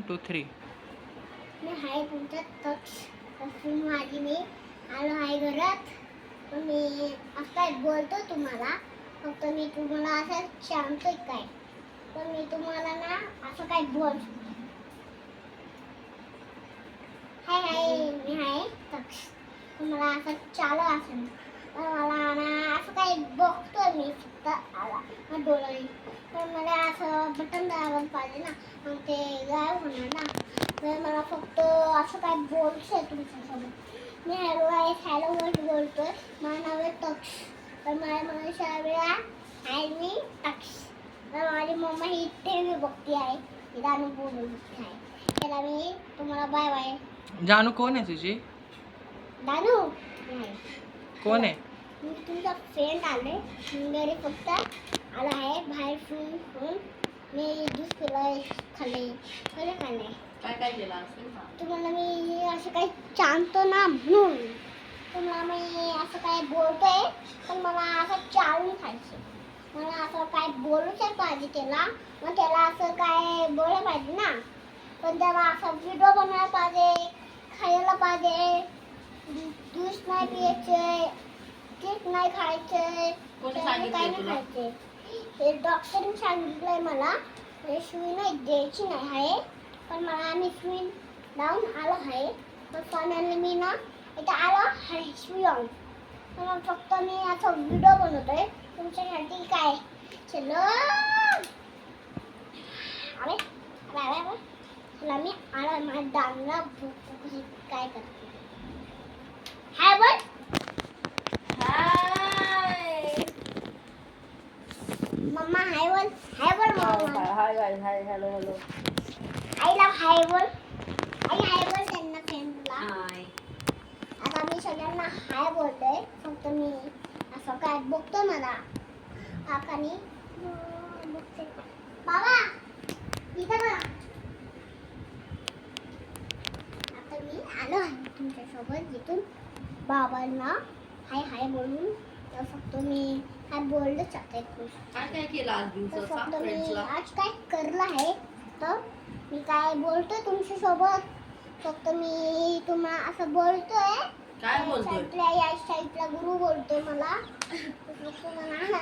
2 3 मी हाय तुमच्या तक्ष माझी मी आलो आहे घरात. पण मी असं काय बोलतो तुम्हाला, फक्त मी तुम्हाला असं सांगतोय काय, पण मी तुम्हाला ना असं काय बोल. हाय हाय मी हाय तक्ष. तुम्हाला असं चालू असेल तर मला ना असं काय बघतोय मी फक्त आला डोळे. पण मला असं बटन दाबायला पाहिजे ना, मग ते गायब होणार ना. तर मला फक्त असं काय बोलतोय तुमच्यासोबत. मी हॅलो आहे हॅलो वर्ड बोलतोय. माझं नाव आहे तक्ष. तर मला शाळेला आहे मी तक्ष. तर माझी मम्मा ही टी बघती आहे, ही गाणं बोलत आहे. त्याला मी तुम्हाला बाय बाय. जानू कोण आहे तुझी? दानू नाही कोण आहे? मी तुमचा फ्रेंड आले. मी घरी फक्त आला आहे बाहेर फिरून. मी ज्यूस पिलाय, खाल्ले काय काय केलं असेल ना? तुम्हाला मी असं काही सांगतो ना म्हणून तुम्हाला मी असं काय बोलतोय. पण मला असं चालून खायचं. मला असं काय बोलूच पाहिजे त्याला. मग त्याला असं काय बोलायला पाहिजे ना. पण त्याला असं व्हिडिओ बनवायला पाहिजे, खायला पाहिजे, ज्यूस नाही पियायचे, केक नाही खायचे, कोणी काय नाही सांगितलं तुला? खायचे. हे डॉक्टरने सांगितलंय मला. हे सुई नाही द्यायची नाही आहे. पण मला आम्ही सुई लावून आलो आहे. पण फायनली मी ना इथं आलो आहे सुई लावून. मग फक्त मी असं व्हिडिओ बनवतोय तुमच्यासाठी. काय चलो अरे अरे तुला मी आलो माझ्या दानला कशी काय करते. हाय बोल. हाय मम्मा हाय बोल. हाय बोल मम्मा. हाय हाय हाय हॅलो हॅलो. आईला हाय बोल. आई हाय बोल त्यांना फ्रेंडला. हाय आता मी सगळ्यांना हाय बोलतोय. फक्त मी असं काय बघतोय मला काकानी बघते. बाबा इथं बघा. आता मी आलो आहे तुमच्यासोबत जिथून बाबांना हाय हाय बोलून. तर फक्त मी हाय बोललंच आहे खुश. काय काय केलं आज तर दिवसाचा फक्त मी फ्रेंड्सला? आज काय करलं आहे तर मी काय बोलतोय तुमच्यासोबत. फक्त मी तुम्हाला असं बोलतोय. काय बोलतोय? या साईडला गुरु बोलतोय मला. फक्त मला